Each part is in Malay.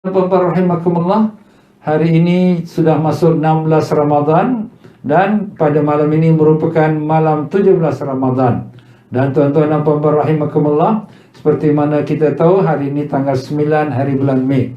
Bapak rahimakumullah, hari ini sudah masuk 16 Ramadan dan pada malam ini merupakan malam 17 Ramadan. Dan tuan-tuan dan puan-puan rahimakumullah, seperti mana kita tahu hari ini tanggal 9 hari bulan Mei.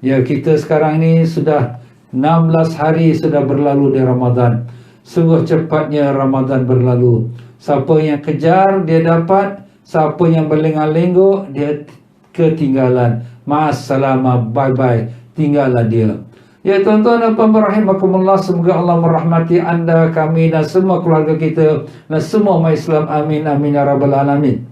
Ya, kita sekarang ini sudah 16 hari sudah berlalu di Ramadan. Sungguh cepatnya Ramadan berlalu. Siapa yang kejar dia dapat, siapa yang berlengang-lenggok dia ketinggalan. Ma'assalamah, bye-bye, tinggallah dia. Ya tuan-tuan dan puan-puan rahimakumullah, semoga Allah merahmati anda, kami dan semua keluarga kita dan semua umat Islam. Amin, amin ya rabbal alamin.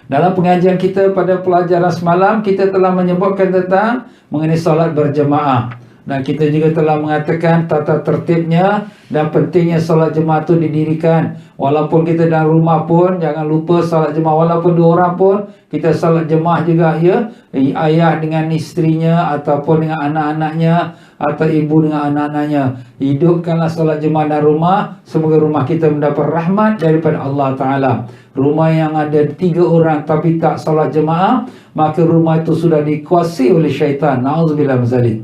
Dalam pengajian kita pada pelajaran semalam, kita telah menyebutkan tentang mengenai solat berjemaah. Dan kita juga telah mengatakan tata tertibnya dan pentingnya solat jemaah itu didirikan. Walaupun kita dalam rumah pun, jangan lupa solat jemaah. Walaupun 2 orang pun, kita solat jemaah juga, ya. Ayah dengan isterinya, ataupun dengan anak-anaknya, atau ibu dengan anak-anaknya. Hidupkanlah solat jemaah dalam rumah. Semoga rumah kita mendapat rahmat daripada Allah Ta'ala. Rumah yang ada 3 orang tapi tak solat jemaah, maka rumah itu sudah dikuasai oleh syaitan. Na'udzubillah min zalik.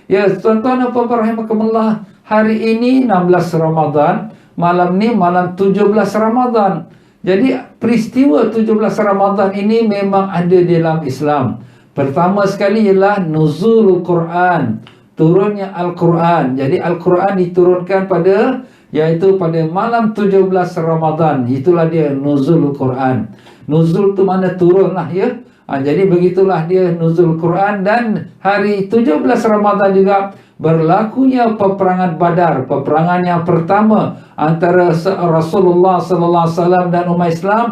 Ya tuan-tuan dan puan-puan rahimakumullah, hari ini 16 Ramadan, malam ni malam 17 Ramadan. Jadi peristiwa 17 Ramadan ini memang ada dalam Islam. Pertama sekali ialah nuzulul Quran, turunnya Al-Quran. Jadi Al-Quran diturunkan pada, iaitu pada malam 17 Ramadan. Itulah dia nuzulul Quran. Nuzul tu mana turun lah, ya. Jadi begitulah dia nuzul Quran. Dan hari 17 Ramadan juga berlakunya peperangan Badar, peperangan yang pertama antara Rasulullah sallallahu alaihi wasallam dan umat Islam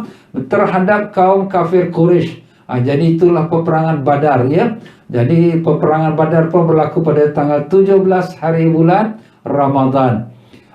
terhadap kaum kafir Quraisy. Jadi itulah peperangan Badar, ya. Jadi peperangan Badar pun berlaku pada tanggal 17 hari bulan Ramadan.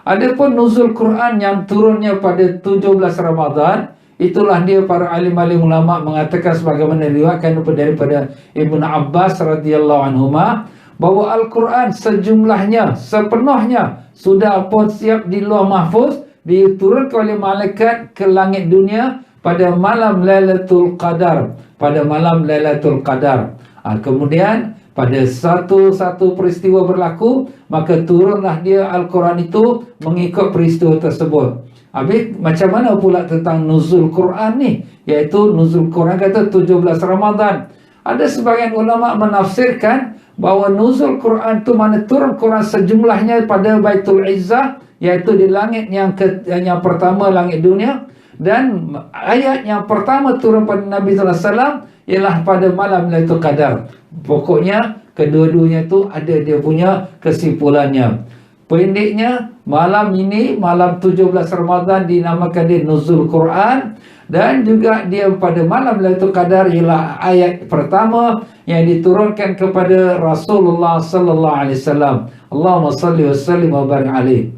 Adapun nuzul Quran yang turunnya pada 17 Ramadan, itulah dia para alim-alim ulama mengatakan sebagaimana diriwayatkan daripada Ibnu Abbas radhiyallahu anhuma, bahawa Al-Quran sejumlahnya, sepenuhnya sudah pun siap di Lauh Mahfuz, diturunkan oleh malaikat ke langit dunia pada malam Lailatul Qadar, pada malam Lailatul Qadar. Kemudian pada satu peristiwa berlaku, maka turunlah dia Al-Quran itu mengikut peristiwa tersebut. Habis macam mana pula tentang nuzul Quran ni? Iaitu nuzul Quran kata 17 Ramadan. Ada sebagian ulama menafsirkan bahawa nuzul Quran tu mana turun Quran sejumlahnya pada Baitul Izzah, iaitu di langit yang pertama, langit dunia. Dan ayat yang pertama turun pada Nabi sallallahu alaihi wasallam ialah pada malam Lailatul Qadar. Pokoknya kedua-duanya tu ada dia punya kesimpulannya. Pendeknya, malam ini, malam 17 Ramadan dinamakan dia nuzul Quran. Dan juga dia pada malam Lailatul Qadar ialah ayat pertama yang diturunkan kepada Rasulullah sallallahu alaihi wasallam. Allahumma salli wa sallim wa barik alaihi.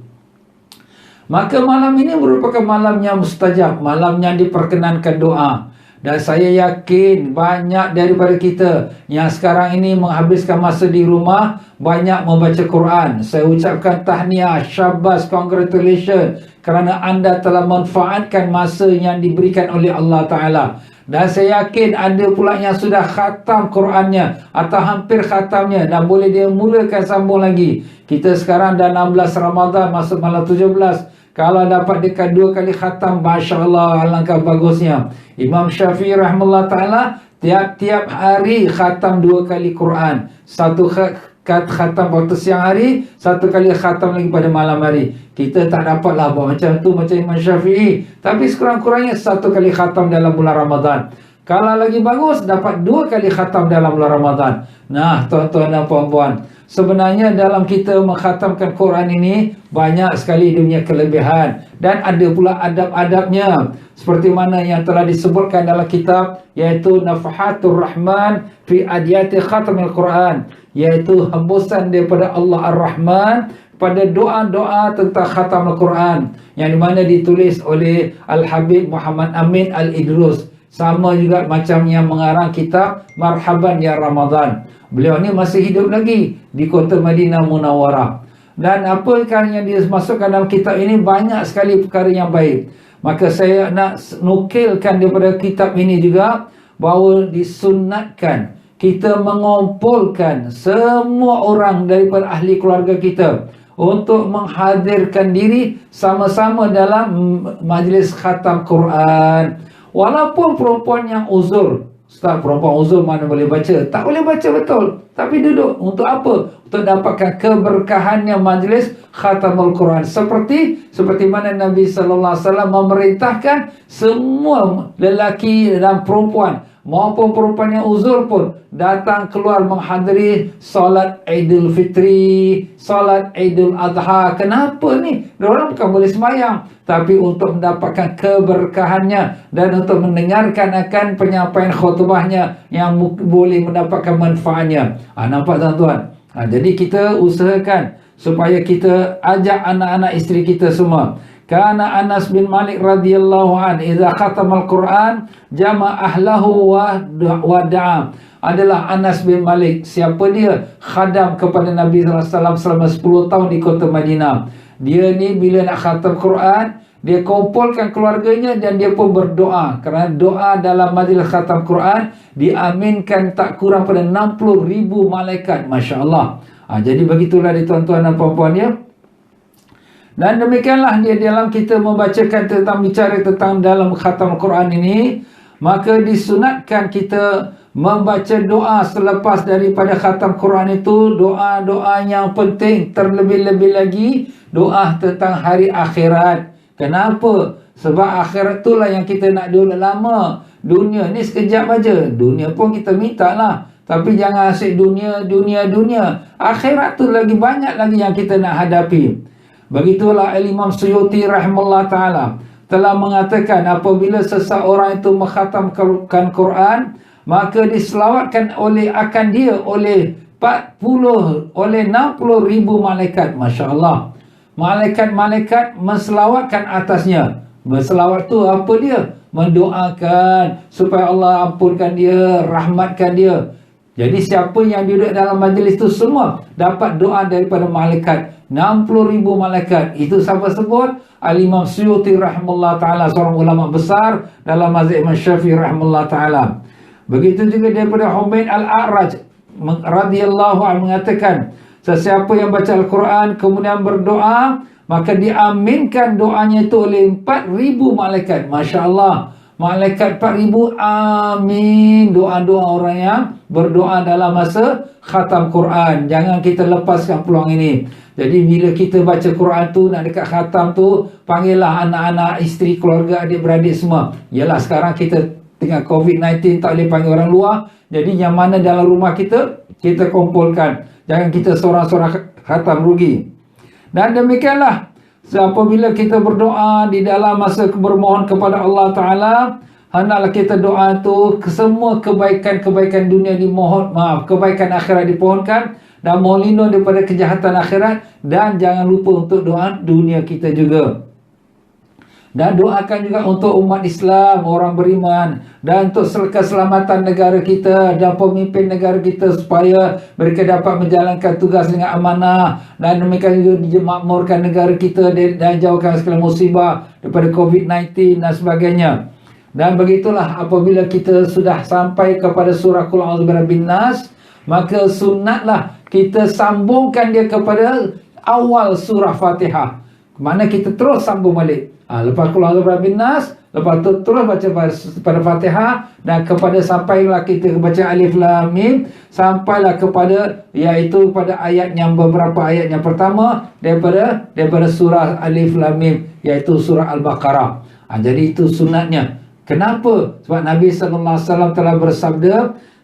Maka malam ini merupakan malam yang mustajab, malam yang diperkenankan doa. Dan saya yakin banyak daripada kita yang sekarang ini menghabiskan masa di rumah banyak membaca Quran. Saya ucapkan tahniah, syabas, congratulations, kerana anda telah manfaatkan masa yang diberikan oleh Allah Ta'ala. Dan saya yakin ada pula yang sudah khatam Qurannya atau hampir khatamnya dan boleh dia mulakan sambung lagi. Kita sekarang dah 16 Ramadan masuk malam 17. Kalau dapat dekat 2 kali khatam, Masya Allah, alangkah bagusnya. Imam Syafi'i rahimahullah ta'ala tiap-tiap hari khatam 2 kali Quran. Satu khatam waktu siang hari, 1 kali khatam lagi pada malam hari. Kita tak dapatlah buat macam tu macam Imam Syafi'i. Tapi sekurang-kurangnya 1 kali khatam dalam bulan Ramadan. Kalau lagi bagus, dapat 2 kali khatam dalam bulan Ramadan. Nah, tuan-tuan dan puan-puan, sebenarnya dalam kita mengkhatamkan Quran ini banyak sekali dunia kelebihan. Dan ada pula adab-adabnya. Seperti mana yang telah disebutkan dalam kitab, iaitu Nafahatul Rahman fi Adiyati Khatamil Quran, iaitu hembusan daripada Allah Ar-Rahman pada doa-doa tentang khatam Al-Quran, yang dimana ditulis oleh Al-Habib Muhammad Amin Al-Idrus. Sama juga macam yang mengarang kitab Marhaban Ya Ramadan. Beliau ni masih hidup lagi di kota Madinah Munawwarah. Dan apa yang dia masukkan dalam kitab ini banyak sekali perkara yang baik. Maka saya nak nukilkan daripada kitab ini juga bahawa disunatkan kita mengumpulkan semua orang daripada ahli keluarga kita untuk menghadirkan diri sama-sama dalam majlis khatam Quran. Walaupun perempuan yang uzur, Ustaz, perempuan uzur mana boleh baca? Tak boleh baca betul. Tapi duduk. Untuk apa? Untuk dapatkan keberkahannya majlis khatamul Quran. Seperti mana Nabi sallallahu alaihi wasallam memerintahkan semua lelaki dan perempuan maupun perempuan yang uzur pun datang keluar menghadiri solat Idul Fitri, solat Idul Adha. Kenapa ni? Diorang bukan boleh semayang, tapi untuk mendapatkan keberkahannya dan untuk mendengarkan akan penyampaian khutbahnya yang boleh mendapatkan manfaatnya. Nampak tuan-tuan? Jadi kita usahakan supaya kita ajak anak-anak isteri kita semua. Kana Anas bin Malik radhiyallahu an idza khatamal Quran jama' ahlahu wa da'a. Adalah Anas bin Malik. Siapa dia? Khadam kepada Nabi sallallahu alaihi wasallam selama 10 tahun di kota Madinah. Dia ni bila nak khatam Quran, dia kumpulkan keluarganya dan dia pun berdoa. Kerana doa dalam majlis khatam Quran diaminkan tak kurang pada 60,000 malaikat. Masya Allah. Jadi begitulah di tuan-tuan dan puan-puan ya. Dan demikianlah dia dalam kita membacakan tentang bicara tentang dalam khatam Quran ini, maka disunatkan kita membaca doa selepas daripada khatam Quran itu, doa-doa yang penting, terlebih-lebih lagi doa tentang hari akhirat. Kenapa? Sebab akhirat itulah yang kita nak dulu lama. Dunia ni sekejap aja. Dunia pun kita minta lah, tapi jangan asyik dunia. Akhirat tu lagi banyak lagi yang kita nak hadapi. Begitulah Imam Suyuti rahimahullah ta'ala telah mengatakan apabila seseorang itu mengkhatamkan Quran, maka diselawatkan akan dia oleh 60 ribu malaikat. Masya Allah. Malaikat-malaikat menselawatkan atasnya. Berselawat tu apa dia? Mendoakan supaya Allah ampunkan dia, rahmatkan dia. Jadi siapa yang duduk dalam majlis itu semua dapat doa daripada malaikat. 60,000 malaikat. Itu siapa sebut? Al-Imam Suyuti rahimahullah ta'ala, seorang ulama besar dalam mazhab Imam Syafi'i rahimahullah ta'ala. Begitu juga daripada Humaid Al-A'raj radhiyallahu anhu mengatakan, sesiapa yang baca Al-Quran kemudian berdoa, maka diaminkan doanya itu oleh 4,000 malaikat. Masya Allah. Malaikat 4,000 amin. Doa-doa orang yang berdoa dalam masa khatam Quran. Jangan kita lepaskan peluang ini. Jadi bila kita baca Quran tu, nak dekat khatam tu, panggillah anak-anak, isteri, keluarga, adik-beradik semua. Yalah sekarang kita tengah COVID-19, tak boleh panggil orang luar. Jadi yang mana dalam rumah kita, kita kumpulkan. Jangan kita seorang-seorang khatam, rugi. Dan demikianlah, apabila kita berdoa di dalam masa bermohon kepada Allah Ta'ala, hendaklah kita doa itu semua kebaikan-kebaikan dunia dimohon, kebaikan akhirat dipohonkan, dan mohon lindung daripada kejahatan akhirat. Dan jangan lupa untuk doa dunia kita juga. Dan doakan juga untuk umat Islam, orang beriman, dan untuk keselamatan negara kita dan pemimpin negara kita supaya mereka dapat menjalankan tugas dengan amanah, dan demikian juga dimakmurkan negara kita dan jauhkan segala musibah daripada COVID-19 dan sebagainya. Dan begitulah apabila kita sudah sampai kepada surah Qul A'udzu Birabbin Nas, maka sunatlah kita sambungkan dia kepada awal surah Fatihah. Mana kita terus sambung balik. Lepas Qul A'udzu Birabbin Nas, lepas tu terus baca pada Fatihah, dan kepada sampailah kita baca Alif Lam Mim, sampailah kepada iaitu pada ayat yang beberapa ayat yang pertama daripada surah Alif Lam Mim, iaitu surah Al-Baqarah. Jadi itu sunatnya. Kenapa? Sebab Nabi sallallahu alaihi wasallam telah bersabda,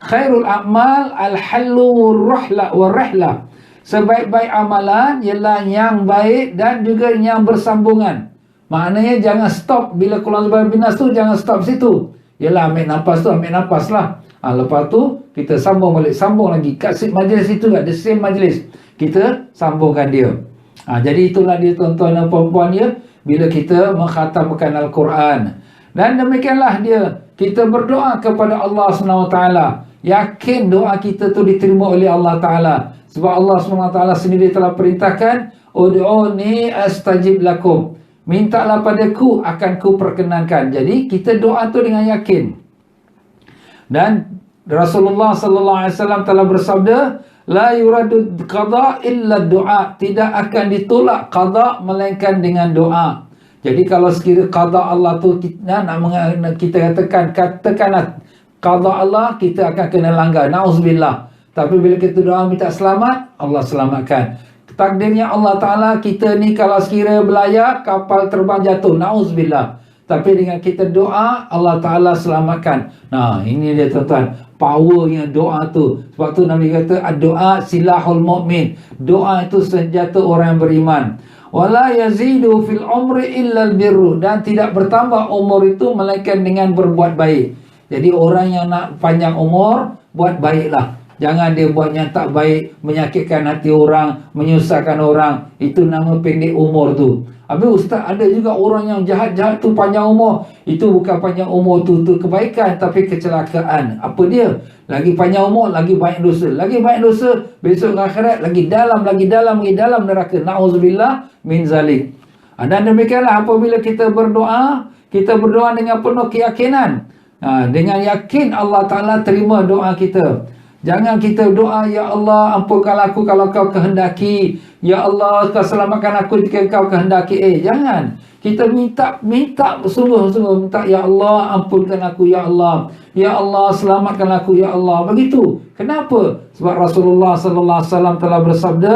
khairul a'mal al-hallu war-rahla. Sebaik-baik amalan ialah yang baik dan juga yang bersambungan. Maknanya jangan stop bila Qul A'udzu Birabbin Nas tu, jangan stop situ. Yalah ambil nafas tu, ambil nafas lah. Lepas tu kita sambung balik, sambung lagi. Kat majlis itu ada same majlis, kita sambungkan dia. Jadi itulah dia tuan-tuan dan puan-puan ya, bila kita mengkhatamkan Al-Quran. Dan demikianlah dia, kita berdoa kepada Allah SWT. Yakin doa kita tu diterima oleh Allah Ta'ala. Sebab Allah SWT sendiri telah perintahkan, ud'uni astajib lakum. Mintalah padaku, akan ku perkenankan. Jadi kita doa tu dengan yakin. Dan Rasulullah sallallahu alaihi wasallam telah bersabda, la yuradu qada illa doa, tidak akan ditolak qada melainkan dengan doa. Jadi kalau sekiranya qada Allah tu kita katakan qada Allah, kita akan kena langgar, nauzubillah. Tapi bila kita doa minta selamat, Allah selamatkan. Takdirnya Allah Ta'ala, kita ni kalau sekiranya belayar, kapal terbang jatuh, nauzubillah. Tapi dengan kita doa, Allah Ta'ala selamatkan. Nah, ini dia tuan-tuan, powernya doa tu. Sebab tu Nabi kata, doa silahul mu'min. Doa itu senjata orang yang beriman. Wala yazidu fil umri illa birru, dan tidak bertambah umur itu melainkan dengan berbuat baik. Jadi orang yang nak panjang umur, buat baiklah. Jangan dia buat yang tak baik, menyakitkan hati orang, menyusahkan orang. Itu nama pendek umur tu. Habis ustaz, ada juga orang yang jahat-jahat tu panjang umur. Itu bukan panjang umur tu kebaikan, tapi kecelakaan. Apa dia? Lagi panjang umur, lagi banyak dosa. Lagi banyak dosa, besok akhirat lagi dalam neraka. Na'udzubillah min zalik. Dan demikianlah apabila kita berdoa dengan penuh keyakinan. Dengan yakin Allah Ta'ala terima doa kita. Jangan kita doa, ya Allah ampunkanlah aku kalau kau kehendaki, ya Allah kau selamatkan aku jika kau kehendaki. Jangan. Kita minta sungguh-sungguh minta, ya Allah ampunkan aku, ya Allah, ya Allah selamatkan aku, ya Allah. Begitu. Kenapa? Sebab Rasulullah sallallahu alaihi wasallam telah bersabda,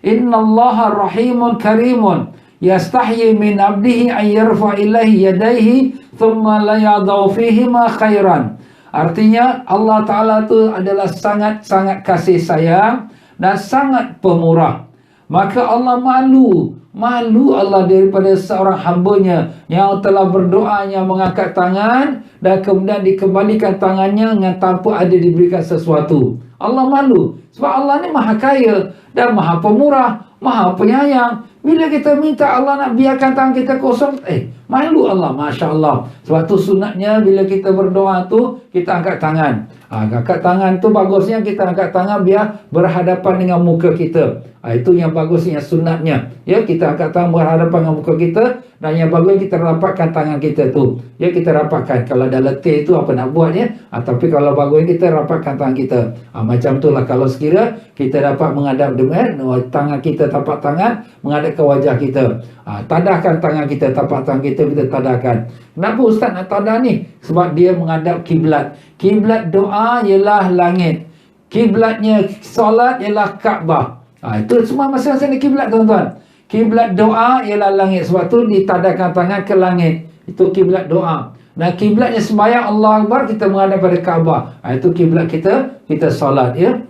innallaha rahimun karimun yastahyi min abdihi an yarfa ilaihi yadayhi thumma la yadau fihima khairan. Artinya Allah Ta'ala tu adalah sangat-sangat kasih sayang dan sangat pemurah. Maka Allah malu Allah daripada seorang hambanya yang telah berdoanya mengangkat tangan dan kemudian dikembalikan tangannya dengan tanpa ada diberikan sesuatu. Allah malu. Sebab Allah ni maha kaya dan maha pemurah, maha penyayang. Bila kita minta Allah nak biarkan tangan kita kosong, malu Allah, Masya Allah. Sebab tu sunatnya bila kita berdoa tu, kita angkat tangan. Angkat tangan tu bagusnya kita angkat tangan biar berhadapan dengan muka kita. Itu yang bagusnya, sunatnya. Ya, kita angkat tangan berhadapan dengan muka kita, dan yang bagus kita rapatkan tangan kita tu. Ya, kita rapatkan. Kalau dah letih tu apa nak buat ya? Tapi kalau bagus kita rapatkan tangan kita. Macam tu lah kalau sekira kita dapat menghadap dengan tangan kita, tapak tangan menghadap ke wajah kita. Tadahkan tangan kita, tapak tangan kita tadahkan. Kenapa ustaz nak tadah ni? Sebab dia menghadap kiblat. Kiblat doa ialah langit. Kiblatnya solat ialah Kaabah. Itu semua masing-masing kiblat tuan-tuan. Kiblat doa ialah langit. Sebab tu ditadahkan tangan ke langit. Itu kiblat doa. Dan kiblatnya sembahyang Allah Akbar, kita menghadap pada Kaabah. Itu kiblat kita solat ya.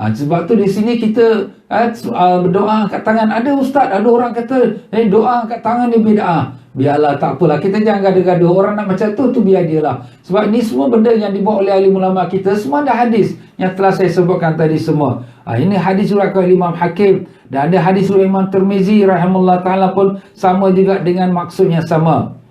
Sebab tu di sini kita berdoa angkat tangan. Ada ustaz, ada orang kata doa angkat tangan ni bid'ah. Biarlah, tak apalah, kita jangan gaduh-gaduh. Orang nak macam tu biar dia lah. Sebab ni semua benda yang dibawa oleh ahli ulama kita, semua ada hadis yang telah saya sebutkan tadi semua. Ini hadis riwayat oleh Imam Hakim, dan ada hadis riwayat Imam Tirmizi rahimahullah ta'ala pun sama juga dengan maksudnya sama.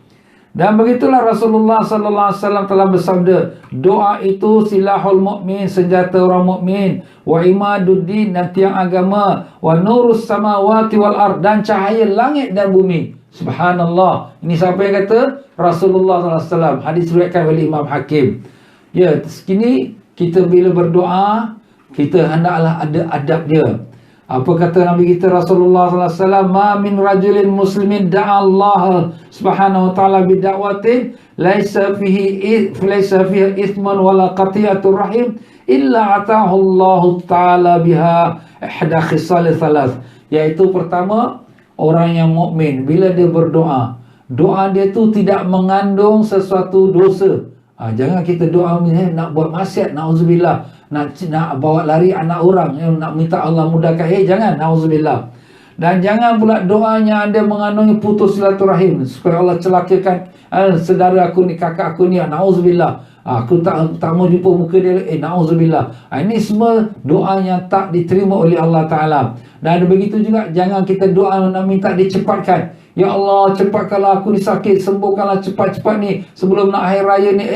Dan begitulah Rasulullah sallallahu alaihi wasallam telah bersabda, doa itu silahul mukmin, senjata orang mukmin, wa imaduddin, dan tiang agama, wa nurus samawati wal ard, dan cahaya langit dan bumi. Subhanallah. Ini siapa yang kata? Rasulullah sallallahu alaihi wasallam. Hadis diriwayatkan oleh Imam Hakim. Ya, sekini kita bila berdoa, kita hendaklah ada adab dia. Apa kata Nabi kita Rasulullah sallallahu alaihi wasallam? Ma min rajulin muslimin da'a Allah subhanahu wa ta'ala bida'watin laisa fihi ithman wala qati'atur rahim illa ataahu Allah ta'ala biha ihda khisal thalath. Iaitu pertama, orang yang mukmin bila dia berdoa, doa dia tu tidak mengandung sesuatu dosa. Jangan kita doa nak buat maksiat, na'udzubillah, nak bawa lari anak orang, nak minta Allah mudahkan, jangan, na'udzubillah. Dan jangan pula doanya ada mengandungi putus silaturahim, supaya Allah celakakan saudara aku ni, kakak aku ni, na'udzubillah. Aku tak mau jumpa muka dia, na'udzubillah. Ini semua doa yang tak diterima oleh Allah Ta'ala. Dan begitu juga jangan kita doa nak minta dicepatkan. Ya Allah, cepatkanlah aku ni sakit, sembuhkanlah cepat-cepat ni sebelum nak akhir raya ni.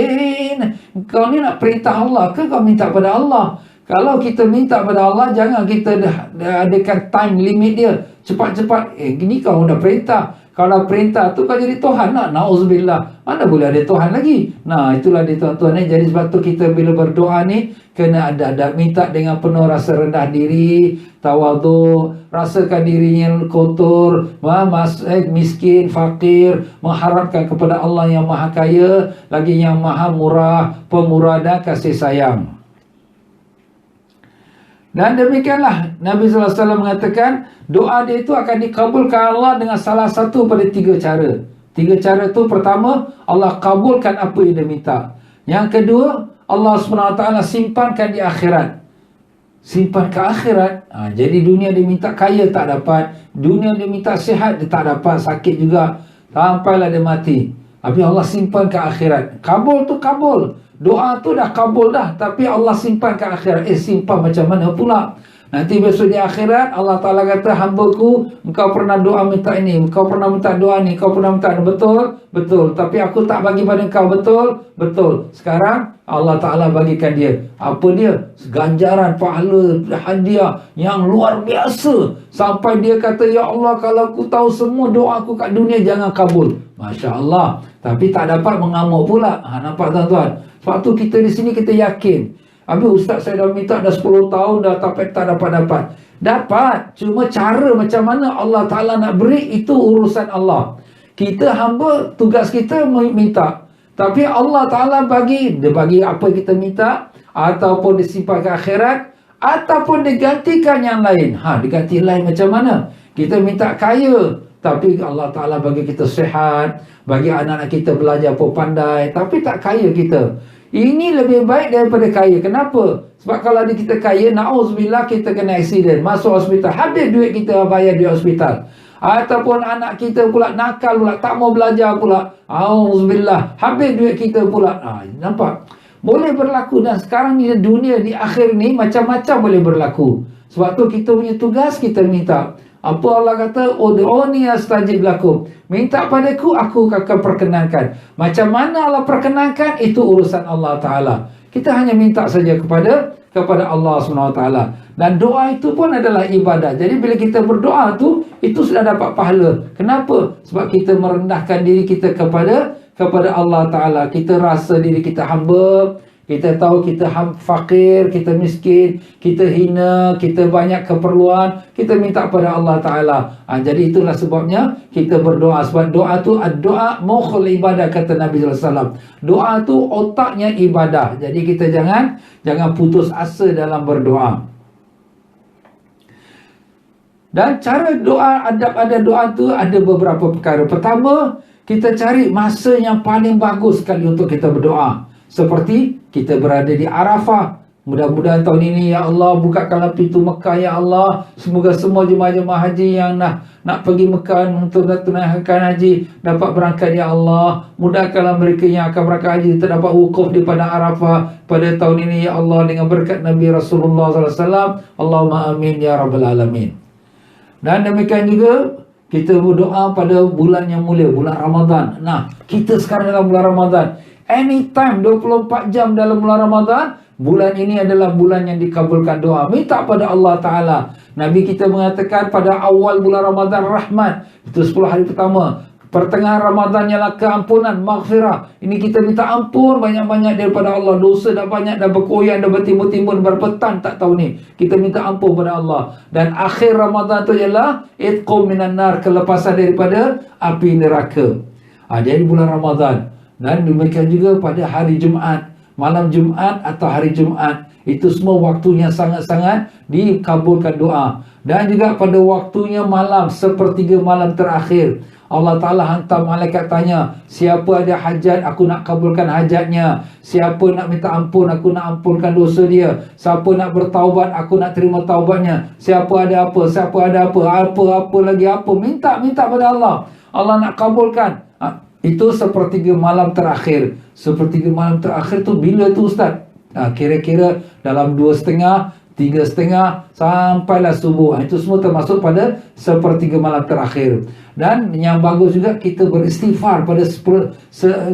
Kau ni nak perintah Allah ke kau minta pada Allah? Kalau kita minta pada Allah, jangan kita adakan time limit dia. Cepat-cepat. Ini kau dah perintah. Kalau perintah tu kau jadi Tuhan lah. Na'udzubillah. Mana boleh ada Tuhan lagi? Nah, itulah dia tuan-tuan ni. Jadi sebab tu kita bila berdoa ni, kena ada minta dengan penuh rasa rendah diri, tawaduk, rasakan dirinya kotor, miskin, fakir, mengharapkan kepada Allah yang maha kaya, lagi yang maha murah, pemurah dan kasih sayang. Dan demikianlah Nabi SAW mengatakan doa dia itu akan dikabulkan Allah dengan salah satu pada 3 cara. 3 cara tu, pertama, Allah kabulkan apa yang dia minta. Yang kedua, Allah SWT simpankan di akhirat. Simpan ke akhirat. Jadi dunia dia minta kaya tak dapat, dunia dia minta sihat dia tak dapat, sakit juga, sampailah dia mati. Tapi Allah simpan ke akhirat. Kabul tu kabul. Doa tu dah kabul dah, tapi Allah simpan ke akhirat. Simpan macam mana pula? Nanti besok di akhirat Allah Ta'ala kata, hamba-Ku, engkau pernah doa minta ini, engkau pernah minta doa ni, engkau pernah minta ini. Betul? Betul. Tapi aku tak bagi pada engkau. Betul? Betul. Sekarang Allah Ta'ala bagikan dia. Apa dia? Ganjaran, pahala, hadiah yang luar biasa. Sampai dia kata, ya Allah, kalau aku tahu semua doa aku kat dunia jangan kabul. Masya Allah. Tapi tak dapat mengamuk pula. Nampak tuan-tuan? Sebab tu kita di sini kita yakin. Habis Ustaz, saya dah minta dah 10 tahun dah, tapi tak dapat-dapat. Dapat. Cuma cara macam mana Allah Ta'ala nak beri, itu urusan Allah. Kita hamba, tugas kita minta. Tapi Allah Ta'ala bagi, dia bagi apa kita minta, ataupun disimpan ke akhirat, ataupun digantikan yang lain. Diganti lain macam mana? Kita minta kaya, tapi Allah Ta'ala bagi kita sihat, bagi anak-anak kita belajar pun pandai, tapi tak kaya kita. Ini lebih baik daripada kaya. Kenapa? Sebab kalau kita kaya, na'udzubillah, kita kena aksiden, masuk hospital, habis duit kita bayar duit hospital. Ataupun anak kita pula nakal pula, tak mau belajar pula, auzubillah, habis duit kita pula. Nampak? Boleh berlaku. Dan sekarang ni dunia, di akhir ni, macam-macam boleh berlaku. Sebab tu kita punya tugas, kita minta. Apa Allah kata? Ud'uni astajib lakum. Minta padaku, aku akan perkenankan. Macam mana Allah perkenankan, itu urusan Allah Ta'ala. Kita hanya minta saja kepada Allah SWT. Dan doa itu pun adalah ibadah. Jadi bila kita berdoa tu, itu sudah dapat pahala. Kenapa? Sebab kita merendahkan diri kita kepada Allah Ta'ala. Kita rasa diri kita hamba. Kita tahu kita fakir, kita miskin, kita hina, kita banyak keperluan, kita minta pada Allah Ta'ala. Jadi itulah sebabnya kita berdoa. Sebab doa tu, doa mukhul ibadah, kata Nabi SAW. Doa tu otaknya ibadah. Jadi kita jangan putus asa dalam berdoa. Dan cara doa, adab-adab doa tu ada beberapa perkara. Pertama, kita cari masa yang paling bagus sekali untuk kita berdoa. Seperti kita berada di Arafah. Mudah-mudahan tahun ini, ya Allah, bukakanlah pintu Mekah, ya Allah. Semoga semua jemaah-jemaah haji yang nak pergi Mekah untuk tunaikan haji dapat berangkat, ya Allah. Mudahkanlah mereka yang akan berangkat haji terdapat wukuf di padang Arafah pada tahun ini, ya Allah, dengan berkat Nabi Rasulullah SAW. Allahumma amin ya rabbal alamin. Dan demikian juga kita berdoa pada bulan yang mulia, bulan Ramadan. Nah, kita sekarang dalam bulan Ramadan. Anytime 24 jam dalam bulan Ramadan, bulan ini adalah bulan yang dikabulkan doa. Minta pada Allah Ta'ala. Nabi kita mengatakan pada awal bulan Ramadan rahmat. Itu 10 hari pertama. Pertengahan Ramadan ialah keampunan, maghfirah. Ini kita minta ampun banyak-banyak daripada Allah. Dosa dah banyak, dah berkoyak, dah bertimbun-timbun, berpetan tak tahu ni. Kita minta ampun pada Allah. Dan akhir Ramadan tu ialah itqum minan nar, kelepasan daripada api neraka. Jadi bulan Ramadan. Dan demikian juga pada hari Jumaat, malam Jumaat atau hari Jumaat, itu semua waktunya sangat-sangat dikabulkan doa. Dan juga pada waktunya malam, sepertiga malam terakhir, Allah Ta'ala hantar malaikat tanya, siapa ada hajat, aku nak kabulkan hajatnya. Siapa nak minta ampun, aku nak ampunkan dosa dia. Siapa nak bertaubat, aku nak terima taubatnya. Siapa ada apa, apa lagi apa, minta pada Allah. Allah nak kabulkan. Itu sepertiga malam terakhir. Sepertiga malam terakhir tu bila tu Ustaz? Kira-kira dalam 2.30, 3.30 sampailah subuh. Itu semua termasuk pada sepertiga malam terakhir. Dan yang bagus juga kita beristighfar pada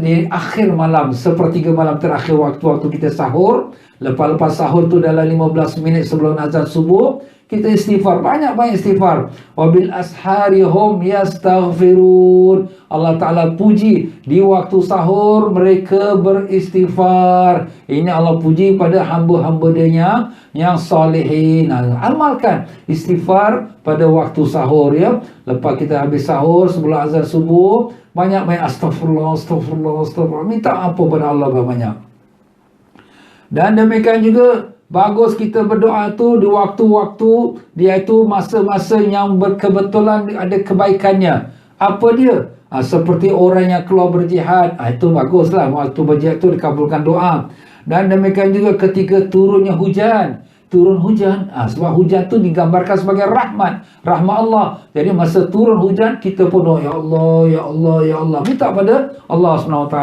di akhir malam, sepertiga malam terakhir, waktu-waktu kita sahur. Lepas-lepas sahur tu dalam 15 minit sebelum azan subuh, kita istighfar, banyak-banyak istighfar. Wabil ashari hum yastaghfirun. Allah Ta'ala puji di waktu sahur mereka beristighfar. Ini Allah puji pada hamba-hamba Dia yang salihin. Amalkan istighfar pada waktu sahur, ya. Lepas kita habis sahur sebelum azan subuh, banyak-banyak astagfirullah, astagfirullah, astagfirullah. Minta ampun pada Allah banyak. Dan demikian juga bagus kita berdoa tu di waktu-waktu dia itu masa-masa yang berkebetulan ada kebaikannya. Apa dia? Seperti orang yang keluar berjihad. Itu baguslah. Waktu berjihad tu dikabulkan doa. Dan demikian juga ketika turunnya hujan. Turun hujan. Sebab hujan tu digambarkan sebagai rahmat. Rahmat Allah. Jadi masa turun hujan kita pun doa, Ya Allah, Ya Allah, Ya Allah. Minta pada Allah SWT.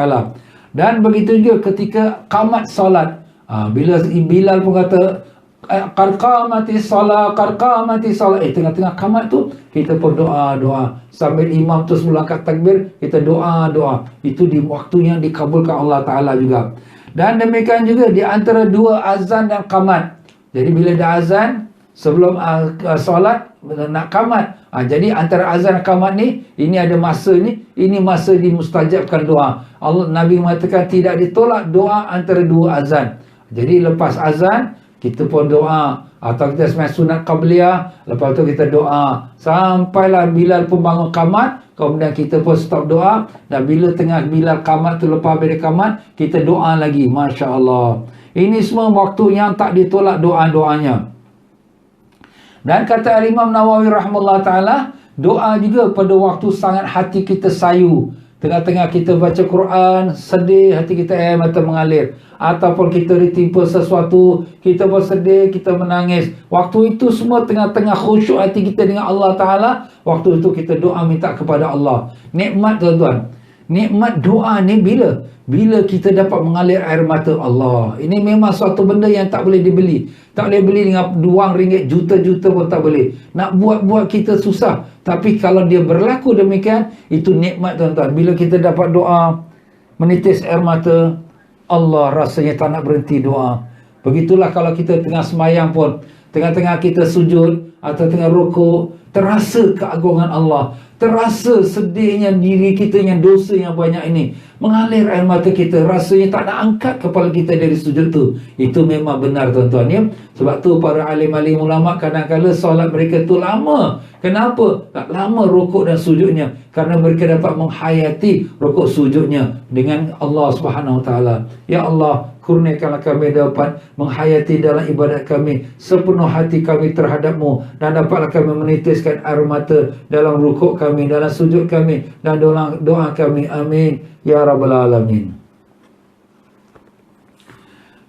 Dan begitu juga ketika qamat solat. Bila Bilal pun kata qad qamatis salat, qad qamatis salat, tengah-tengah qamat tu kita pun doa sambil imam tu sebelum angkat takbir kita doa. Itu di waktu yang dikabulkan Allah Ta'ala juga. Dan demikian juga di antara dua azan dan qamat. Jadi bila dah azan sebelum solat nak qamat, jadi antara azan dan qamat ni, ini ada masa ni, ini masa dimustajabkan doa. Nabi mengatakan tidak ditolak doa antara dua azan. Jadi lepas azan kita pun doa, atau kita sembahyang sunat qabliyah, lepas tu kita doa sampailah Bilal pun bangun qamat, kemudian kita pun stop doa. Dan bila tengah Bilal qamat tu, lepas bila qamat kita doa lagi. Masya Allah, ini semua waktu yang tak ditolak doa-doanya. Dan kata Imam Nawawi rahimahullah ta'ala, doa juga pada waktu sangat hati kita sayu, tengah-tengah kita baca Quran, sedih, hati kita air mata mengalir. Ataupun kita ditimpa sesuatu, kita pun sedih, kita menangis. Waktu itu semua tengah-tengah khusyuk hati kita dengan Allah Ta'ala. Waktu itu kita doa minta kepada Allah. Nikmat tuan-tuan. Nikmat doa ni bila? Bila kita dapat mengalir air mata Allah. Ini memang suatu benda yang tak boleh dibeli. Tak boleh beli dengan wang ringgit juta-juta pun tak boleh. Nak buat-buat kita susah. Tapi kalau dia berlaku demikian, itu nikmat tuan-tuan. Bila kita dapat doa, menitis air mata, Allah rasanya tak nak berhenti doa. Begitulah kalau kita tengah semayang pun, tengah-tengah kita sujud atau tengah rukuk, terasa keagungan Allah, terasa sedihnya diri kita yang dosa yang banyak ini, mengalir air mata kita, rasanya tak nak angkat kepala kita dari sujud tu. Itu memang benar tuan-tuan, ya. Sebab tu para alim-alim ulama kadang-kadang solat mereka tu lama. Kenapa? Tak lama rukuk dan sujudnya, karena mereka dapat menghayati rukuk sujudnya dengan Allah Subhanahu Wa Taala. Ya Allah, kurniakanlah kami dapat menghayati dalam ibadat kami sepenuh hati kami terhadap-Mu, dan dapatlah kami menitiskan air mata dalam rukuk kami, dalam sujud kami, dan doa kami. Amin ya rabbal alamin.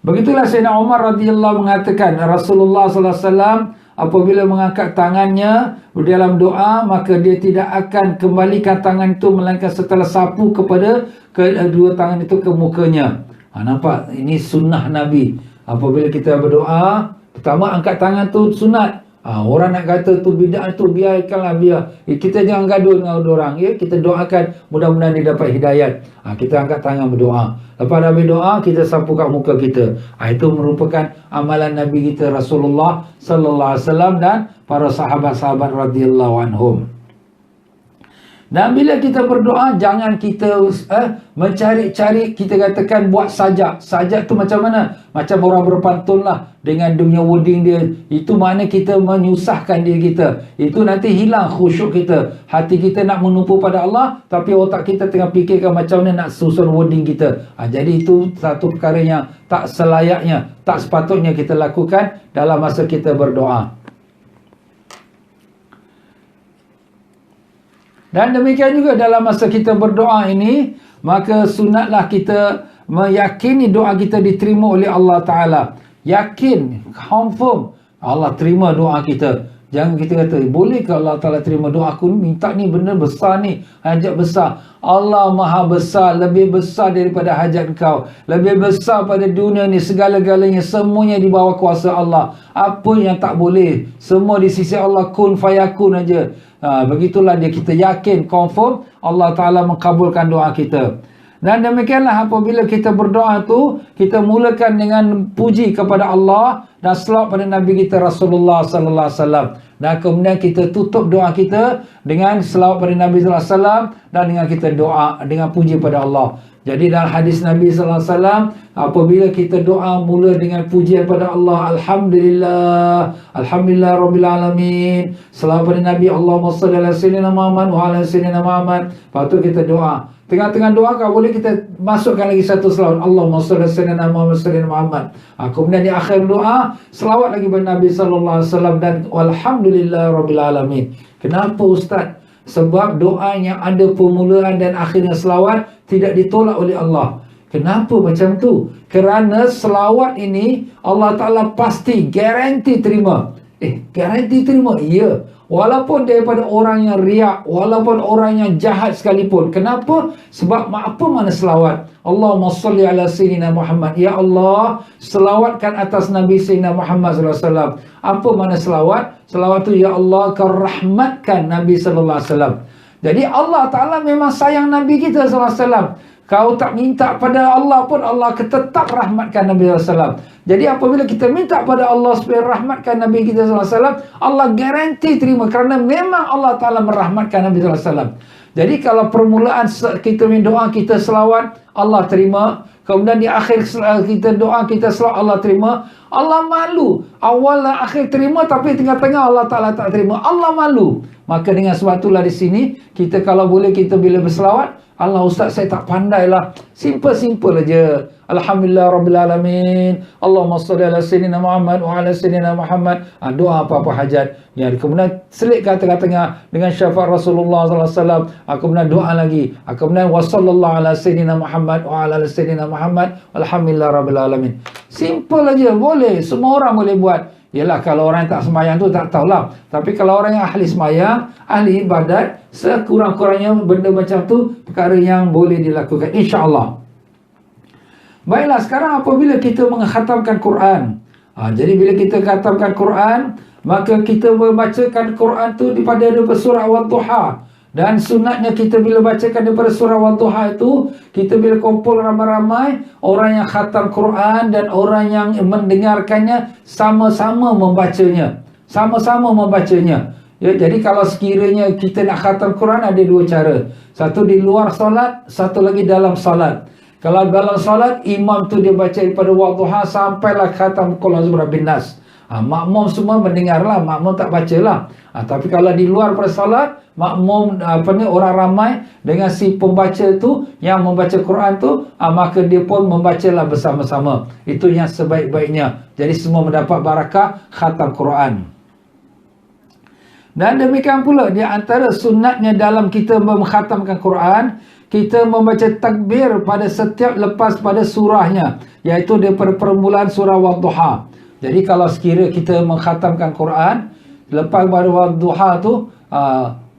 Begitulah Sayyidina Umar radhiyallahu mengatakan, Rasulullah sallallahu alaihi wasallam apabila mengangkat tangannya dalam doa, maka dia tidak akan kembalikan tangan itu melainkan setelah sapu kepada kedua tangan itu ke mukanya. Nampak? Ini sunnah Nabi. Apabila kita berdoa, pertama angkat tangan tu sunat. Orang nak kata tu bid'ah, tu biarkanlah biar. Kita jangan gaduh dengan orang, ya. Kita doakan mudah-mudahan dia dapat hidayat. Kita angkat tangan berdoa. Lepas habis doa, kita sapu kat muka kita. Itu merupakan amalan Nabi kita Rasulullah sallallahu alaihi wasallam dan para sahabat-sahabat radhiyallahu anhum. Dan bila kita berdoa, jangan kita mencari-cari, kita katakan buat sajak. Sajak tu macam mana? Macam orang berpantun lah dengan dunia wording dia. Itu makna kita menyusahkan diri kita. Itu nanti hilang khusyuk kita. Hati kita nak menumpu pada Allah, tapi otak kita tengah fikirkan macam mana nak susun wording kita. Jadi itu satu perkara yang tak selayaknya, tak sepatutnya kita lakukan dalam masa kita berdoa. Dan demikian juga dalam masa kita berdoa ini, maka sunatlah kita meyakini doa kita diterima oleh Allah Ta'ala. Yakin, confirm Allah terima doa kita. Jangan kita kata, boleh ke Allah Ta'ala terima doa aku? Minta ni benda besar ni, hajat besar. Allah Maha Besar, lebih besar daripada hajat kau. Lebih besar pada dunia ni, segala-galanya, semuanya di bawah kuasa Allah. Apa yang tak boleh, semua di sisi Allah, kun fayakun aja. Begitulah dia, kita yakin, confirm Allah Ta'ala mengkabulkan doa kita. Dan demikianlah apabila kita berdoa tu, kita mulakan dengan puji kepada Allah dan selawat pada Nabi kita Rasulullah sallallahu alaihi wasallam. Dan kemudian kita tutup doa kita dengan selawat pada Nabi sallallahu alaihi wasallam dan dengan kita doa dengan puji pada Allah. Jadi dalam hadis Nabi sallallahu alaihi wasallam, apabila kita doa mula dengan pujian pada Allah, alhamdulillah, alhamdulillah rabbil alamin, selawat pada Nabi, Allahumma shalli ala sayyidina Muhammad wa ala sayyidina Muhammad. Lepas tu kita doa. Tengah-tengah doa kau boleh kita masukkan lagi satu selawat, Allahumma shalli ala sayyidina Muhammad wa sayyidina Muhammad. Kemudian di akhir doa selawat lagi pada Nabi sallallahu alaihi wasallam dan alhamdulillah rabbil alamin. Kenapa Ustaz? Sebab doa yang ada permulaan dan akhirnya selawat tidak ditolak oleh Allah. Kenapa macam tu? Kerana selawat ini Allah Ta'ala pasti garanti terima. Garanti terima? Ya. Walaupun daripada orang yang riak, walaupun orang yang jahat sekalipun. Kenapa? Sebab apa mana selawat? Allahumma salli ala sayyidina Muhammad. Ya Allah, selawatkan atas Nabi Sayyidina Muhammad sallallahu alaihi wasallam. Apa mana selawat? Selawat tu, ya Allah, kau rahmatkan Nabi sallallahu alaihi wasallam. Jadi Allah Ta'ala memang sayang Nabi kita sallallahu alaihi wasallam. Kau tak minta pada Allah pun, Allah tetap rahmatkan Nabi SAW. Jadi apabila kita minta pada Allah supaya rahmatkan Nabi kita SAW, Allah garanti terima. Kerana memang Allah Ta'ala merahmatkan Nabi SAW. Jadi kalau permulaan kita doa, kita selawat, Allah terima. Kemudian di akhir kita doa, kita selawat, Allah terima. Allah malu. Awal dan akhir terima, tapi tengah-tengah Allah Ta'ala tak terima. Allah malu. Maka dengan sebab itulah di sini, kita kalau boleh, kita bila berselawat, Allah, Ustaz, saya tak pandai lah. Simple aja. Alhamdulillah rabbil alamin. Allahumma salli ala sayyidina Muhammad wa ala sayyidina Muhammad. Doa apa-apa hajat. Ya, kemudian selitkan tengah-tengah dengan syafaat Rasulullah sallallahu alaihi wasallam. Kemudian doa lagi. Kemudian wa sallallahu ala sayyidina Muhammad wa ala sayyidina Muhammad. Alhamdulillah rabbil alamin. Simple aja, boleh. Semua orang boleh buat. Yalah, kalau orang yang tak sembahyang tu tak tahulah. Tapi kalau orang yang ahli sembahyang, ahli ibadat, sekurang-kurangnya benda macam tu perkara yang boleh dilakukan, insya-Allah. Baiklah, sekarang apabila kita mengkhatamkan Quran, jadi bila kita khatamkan Quran, maka kita membacakan Quran tu daripada surah Wadduha. Dan sunatnya kita bila bacakan daripada surah Wadduha itu, kita bila kumpul ramai-ramai, orang yang khatam Quran dan orang yang mendengarkannya sama-sama membacanya. Sama-sama membacanya. Ya, jadi kalau sekiranya kita nak khatam Quran, ada dua cara. Satu di luar solat, satu lagi dalam solat. Kalau dalam solat, imam tu dia baca daripada Wadduha sampailah khatam Qul a'udzu birabbin nas. Makmum semua mendengarlah, makmum tak bacalah. Tapi kalau di luar pada solat, makmum orang ramai dengan si pembaca tu yang membaca Quran tu, maka dia pun membacalah bersama-sama. Itu yang sebaik-baiknya. Jadi semua mendapat barakah khatam Quran. Dan demikian pula di antara sunatnya dalam kita mengkhatamkan Quran, kita membaca takbir pada setiap lepas pada surahnya, iaitu daripada permulaan surah Wadduha. Jadi kalau sekira kita mengkhatamkan Quran, lepas pada Wadduha tu,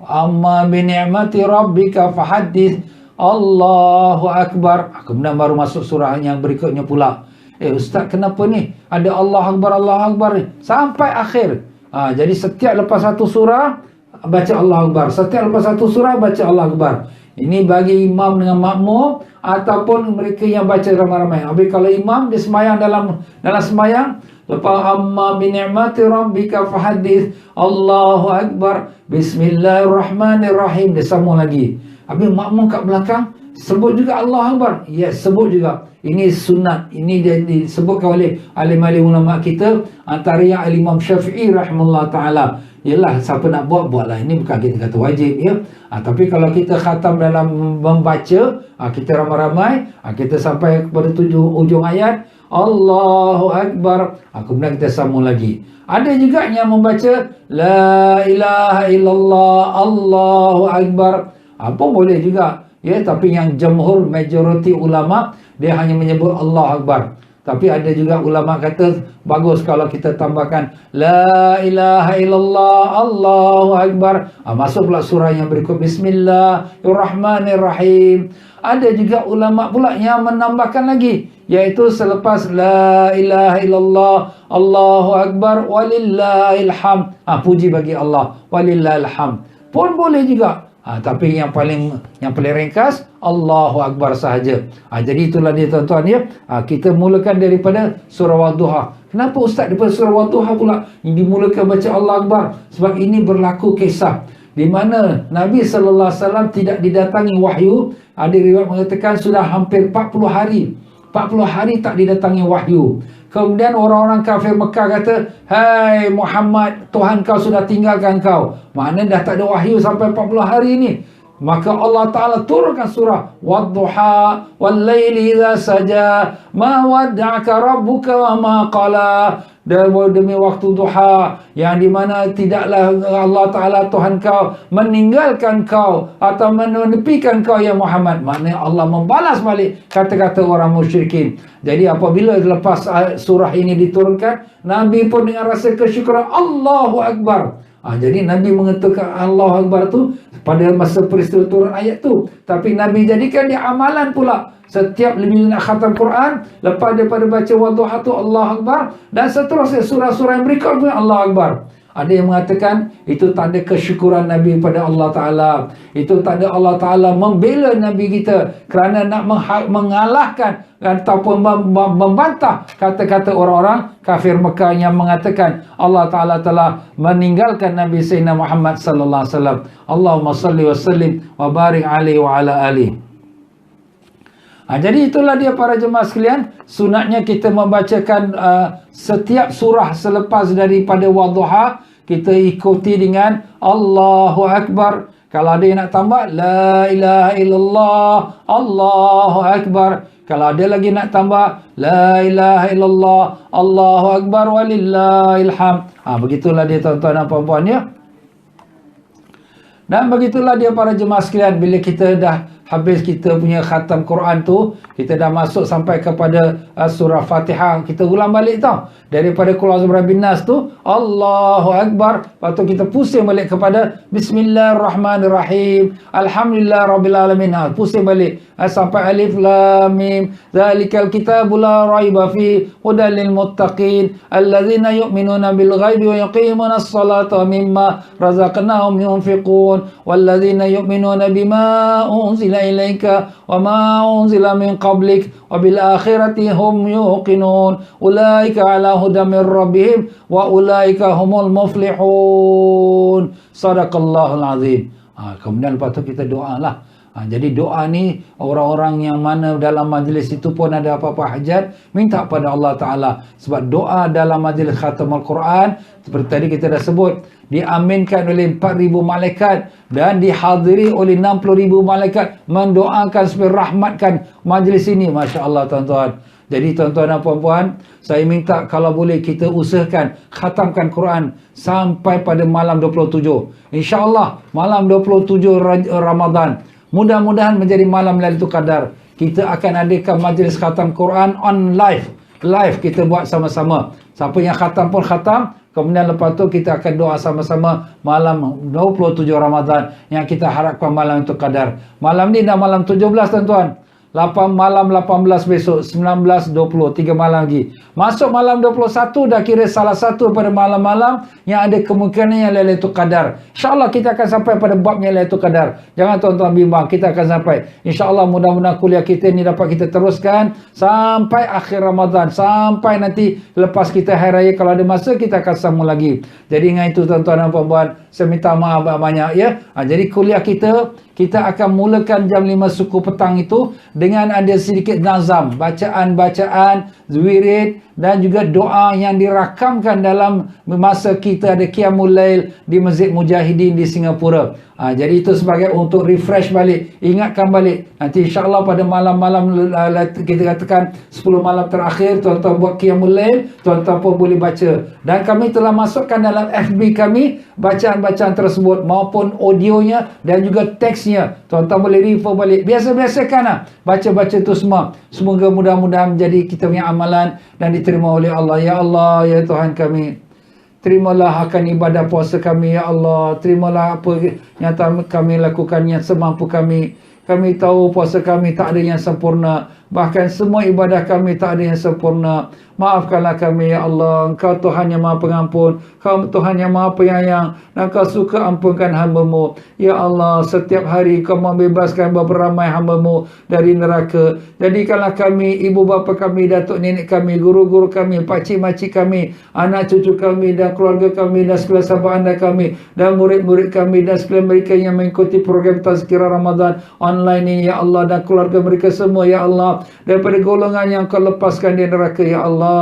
amma bi ni'mati rabbika fahaddits, Allahu Akbar. Kemudian baru masuk surah yang berikutnya pula. Ustaz, kenapa ni ada Allah Akbar ni sampai akhir? Jadi setiap lepas satu surah baca Allah Akbar, setiap lepas satu surah baca Allah Akbar. Ini bagi imam dengan makmum ataupun mereka yang baca ramai-ramai. Habis kalau imam dia sembahyang dalam sembahyang, lepas amma bi ni'mati rabbika fahaddits, Allahu Akbar, bismillahirrahmanirrahim, dia sambung lagi. Habis makmum kat belakang sebut juga Allah Akbar. Yes, sebut juga. Ini sunat. Ini dia disebutkan oleh alim-alim ulama kita, antara yang Imam Syafi'i rahimahullah taala. Yalah, siapa nak buatlah. Ini bukan kita kata wajib, ya. Tapi kalau kita khatam dalam membaca, kita ramai-ramai, kita sampai kepada ujung ayat, Allahu Akbar, kemudian kita sambung lagi. Ada juga yang membaca La ilaha illallah, Allahu Akbar. Apa boleh juga, ya. Tapi yang jumhur, majoriti ulama, dia hanya menyebut Allah Akbar. Tapi ada juga ulama kata bagus kalau kita tambahkan La ilaha illallah, Allahu Akbar. Masuk pula surah yang berikut, Bismillahirrahmanirrahim. Ada juga ulama pula yang menambahkan lagi, iaitu selepas La ilaha illallah, Allahu Akbar, walillahil hamd. Puji bagi Allah, walillahil hamd. Pun boleh juga. Tapi yang paling ringkas Allahu Akbar sahaja. Jadi itulah dia tuan-tuan ya. Kita mulakan daripada surah Wadduha. Kenapa ustaz daripada surah Wadduha pula dimulakan baca Allah Akbar? Sebab ini berlaku kisah di mana Nabi sallallahu alaihi wasallam tidak didatangi wahyu. Ada riwayat mengatakan sudah hampir 40 hari. 40 hari tak didatangi wahyu. Kemudian orang-orang kafir Mekah kata, "Hai Muhammad, Tuhan kau sudah tinggalkan kau." Maknanya dah tak ada wahyu sampai 40 hari ini. Maka Allah Ta'ala turunkan surah Wadduha wal-laili idza saja ma wadda'aka rabbuka wa ma qala. Demi waktu duha yang dimana tidaklah Allah Ta'ala Tuhan kau meninggalkan kau atau menepikan kau ya Muhammad. Maknanya Allah membalas balik kata-kata orang musyrikin. Jadi apabila lepas surah ini diturunkan, Nabi pun dengan rasa kesyukuran Allahu Akbar. Jadi Nabi mengatakan Allahu Akbar tu pada masa peristiwa turun ayat tu. Tapi Nabi jadikan dia amalan pula. Setiap bila nak khatam Quran, lepas daripada baca Wadduha tu Allah Akbar, dan seterusnya surah-surah yang berikutnya Allah Akbar. Ada yang mengatakan itu tanda kesyukuran Nabi pada Allah Ta'ala. Itu tanda Allah Ta'ala membela Nabi kita kerana nak mengalahkan ataupun membantah kata-kata orang-orang kafir Mekah yang mengatakan Allah Ta'ala telah meninggalkan Nabi Sayyidina Muhammad sallallahu alaihi wasallam. Allahumma salli wa sallim wa barik alaihi wa ala alihi. Jadi itulah dia para jemaah sekalian, sunatnya kita membacakan setiap surah selepas daripada Wadduha, kita ikuti dengan Allahu Akbar. Kalau ada yang nak tambah, La ilaha illallah, Allahu Akbar. Kalau ada lagi nak tambah, La ilaha illallah, Allahu Akbar walillahil hamd. Begitulah dia tuan-tuan dan puan-puan ya. Dan begitulah dia para jemaah sekalian, bila kita dah habis kita punya khatam Quran tu, kita dah masuk sampai kepada surah Fatihah, kita ulang balik tau. Daripada Qul a'udzu birabbin nas tu, Allahu Akbar, lepas tu kita pusing balik kepada Bismillahirrahmanirrahim, Alhamdulillah Rabbil Alamin. Pusing balik sampai Alif Lam Mim, Zalikal kitabu la raiba fi hudal lil muttaqin allazina yu'minuna bil ghaibi wa yuqimuna as-salata mimma razaqnahum yunfiqun wallazina yu'minuna bima unzila ilaika wa ma unzila min qablik wa bil akhirati hum yuqinun ulaika ala hudan min rabbihim wa ulaika humul muflihun. Sadaqallahul azim. Kemudian lepas tu kita doalah. Jadi doa ni orang-orang yang mana dalam majlis itu pun ada apa-apa hajat, minta pada Allah Ta'ala. Sebab doa dalam majlis khatam Al-Quran, seperti tadi kita dah sebut, diaminkan oleh 4,000 malaikat dan dihadiri oleh 60,000 malaikat mendoakan supaya rahmatkan majlis ini. Masya Allah tuan-tuan. Jadi tuan-tuan dan puan-puan, saya minta kalau boleh kita usahakan khatamkan Quran sampai pada malam 27. InsyaAllah malam 27 Ramadan. Mudah-mudahan menjadi malam Lailatul Qadar. Kita akan adakan majlis khatam Quran on live. Live kita buat sama-sama. Siapa yang khatam pun khatam. Kemudian lepas tu kita akan doa sama-sama malam 27 Ramadan yang kita harapkan malam Lailatul Qadar. Malam ni dah malam 17 tuan-tuan. Malam 18 besok, 19, 20, 3 malam lagi. Masuk malam 21 dah kira salah satu pada malam-malam yang ada kemungkinan yang Lailatul Qadar. InsyaAllah kita akan sampai pada babnya Lailatul Qadar. Jangan tuan-tuan bimbang, kita akan sampai. InsyaAllah mudah-mudahan kuliah kita ni dapat kita teruskan sampai akhir Ramadan. Sampai nanti lepas kita Hari Raya, kalau ada masa kita akan sambung lagi. Jadi dengan itu tuan-tuan dan puan-puan, saya minta maaf banyak ya. Jadi kuliah kita akan mulakan jam 5 suku petang itu dengan ada sedikit nazam, bacaan-bacaan, wirid dan juga doa yang dirakamkan dalam masa kita ada Qiyamul Lail di Masjid Mujahidin di Singapura. Jadi itu sebagai untuk refresh balik, ingatkan balik. Nanti insyaAllah pada malam-malam kita katakan 10 malam terakhir tuan-tuan buat Qiyamul Lail, tuan-tuan pun boleh baca. Dan kami telah masukkan dalam FB kami bacaan-bacaan tersebut maupun audionya dan juga teksnya. Tuan-tuan boleh refer balik. Biasa-biasakan baca-baca tu semua. Semoga mudah-mudahan menjadi kita punya amalan dan diterima oleh Allah. Ya Allah, ya Tuhan kami, terimalah akan ibadah puasa kami, ya Allah. Terimalah apa yang kami lakukan yang semampu kami. Kami tahu puasa kami tak ada yang sempurna. Bahkan semua ibadah kami tak ada yang sempurna. Maafkanlah kami ya Allah. Engkau Tuhan yang Maha Pengampun, Kau Tuhan yang Maha Penyayang, dan Kau suka ampunkan hamba-Mu. Ya Allah, setiap hari Kau membebaskan beberapa ramai hamba-Mu dari neraka. Jadikanlah kami, ibu bapa kami, datuk nenek kami, guru-guru kami, pakcik-makcik kami, anak cucu kami dan keluarga kami dan sekalian sahabat anda kami dan murid-murid kami dan sekalian mereka yang mengikuti program Tazkirah Ramadan online ini ya Allah, dan keluarga mereka semua ya Allah, daripada golongan yang Kau lepaskan di neraka ya Allah.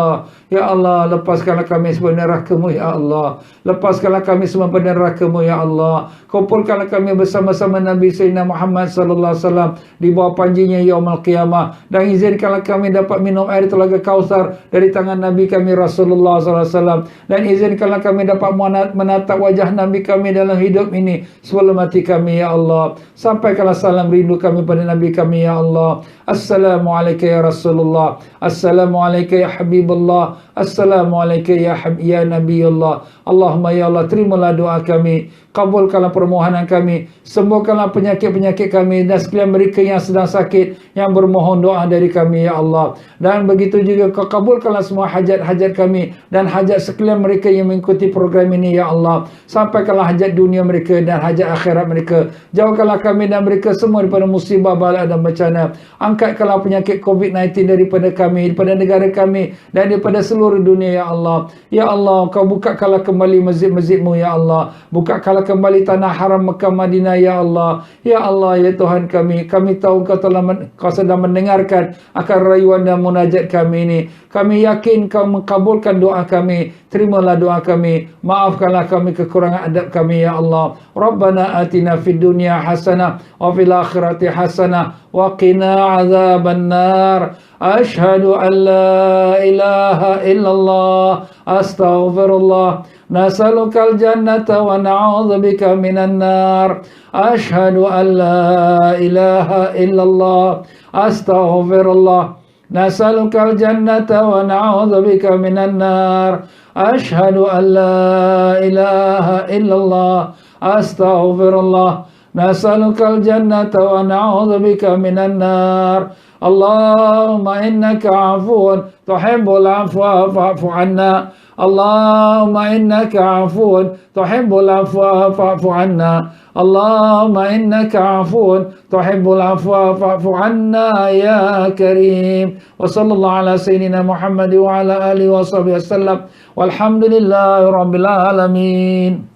Ya Allah, lepaskanlah kami semua dari neraka-Mu ya Allah. Lepaskanlah kami semua dari neraka-Mu ya Allah. Kumpulkanlah kami bersama-sama Nabi Sayyidina Muhammad sallallahu alaihi wasallam di bawah panjinya yaumul qiyamah, dan izinkanlah kami dapat minum air telaga Kausar dari tangan Nabi kami Rasulullah sallallahu alaihi wasallam, dan izinkanlah kami dapat menatap wajah Nabi kami dalam hidup ini sebelum mati kami ya Allah. Sampaikanlah salam rindu kami pada Nabi kami ya Allah. Assalamualaikum ya Rasulullah, Assalamualaikum ya Habibullah, Assalamualaikum ya Nabiullah. Allahumma ya Allah, terimalah doa kami, kabulkanlah permohonan kami, sembuhkanlah penyakit-penyakit kami dan sekalian mereka yang sedang sakit yang bermohon doa dari kami ya Allah. Dan begitu juga Kau kabulkanlah semua hajat-hajat kami dan hajat sekalian mereka yang mengikuti program ini ya Allah. Sampaikanlah hajat dunia mereka dan hajat akhirat mereka. Jauhkanlah kami dan mereka semua daripada musibah, bala dan bencana. Angkatkanlah penyakit COVID-19 daripada kami, daripada negara kami dan daripada seluruh dunia ya Allah. Ya Allah, Kau bukakanlah kembali masjid-masjid-Mu ya Allah. Bukakanlah kembali tanah haram Mekah Madinah ya Allah. Ya Allah, ya Tuhan kami tahu Kau sedang mendengarkan akan rayuan dan munajat kami ini. Kami yakin Kau mengabulkan doa kami. Terimalah doa kami. Maafkanlah kami kekurangan adab kami ya Allah. Rabbana atina fid dunya hasanah wa fil akhirati hasanah wa qina azaban nar. Ashhadu an la ilaha illallah, astaghfirullah, nas'alukal jannata wa na'udzubika minan nar. Ashhadu an la ilaha illallah, astaghfirullah, nas'alukal jannata wa na'udzubika minan nar. Ashhadu an la ilaha illallah, astaghfirullah, nas'alukal jannata wa na'udzubika minan nar. Allahumma innaka afuun tuhibbul afwa fa'fu anna. Allahumma innaka afuun tuhibbul afwa fa'fu anna. Allahumma innaka afuun tuhibbul afwa fa'fu anna ya karim. Wa sallallahu ala sayyidina Muhammad wa ala alihi wa sahbihi wasallam. Walhamdulillahi rabbil alamin.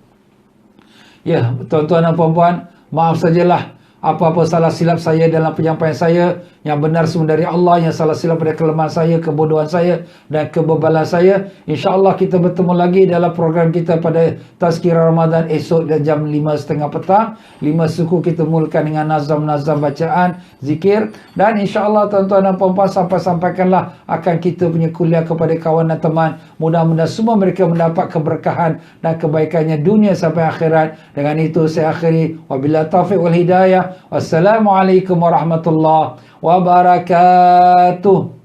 Ya, tuan-tuan dan puan-puan, maaf sajalah apa-apa salah silap saya dalam penyampaian saya. Yang benar semua dari Allah, yang salah silap pada kelemahan saya, kebodohan saya dan kebebalan saya. InsyaAllah kita bertemu lagi dalam program kita pada Tazkirah Ramadan esok dan jam 5.30 petang. 5 suku kita mulakan dengan nazam-nazam bacaan, zikir. Dan insyaAllah tuan-tuan dan puan-puan, sampaikanlah akan kita punya kuliah kepada kawan dan teman. Mudah-mudahan semua mereka mendapat keberkahan dan kebaikannya dunia sampai akhirat. Dengan itu saya akhiri. Wabillahi taufiq wal hidayah. Wassalamualaikum warahmatullahi wabarakatuh.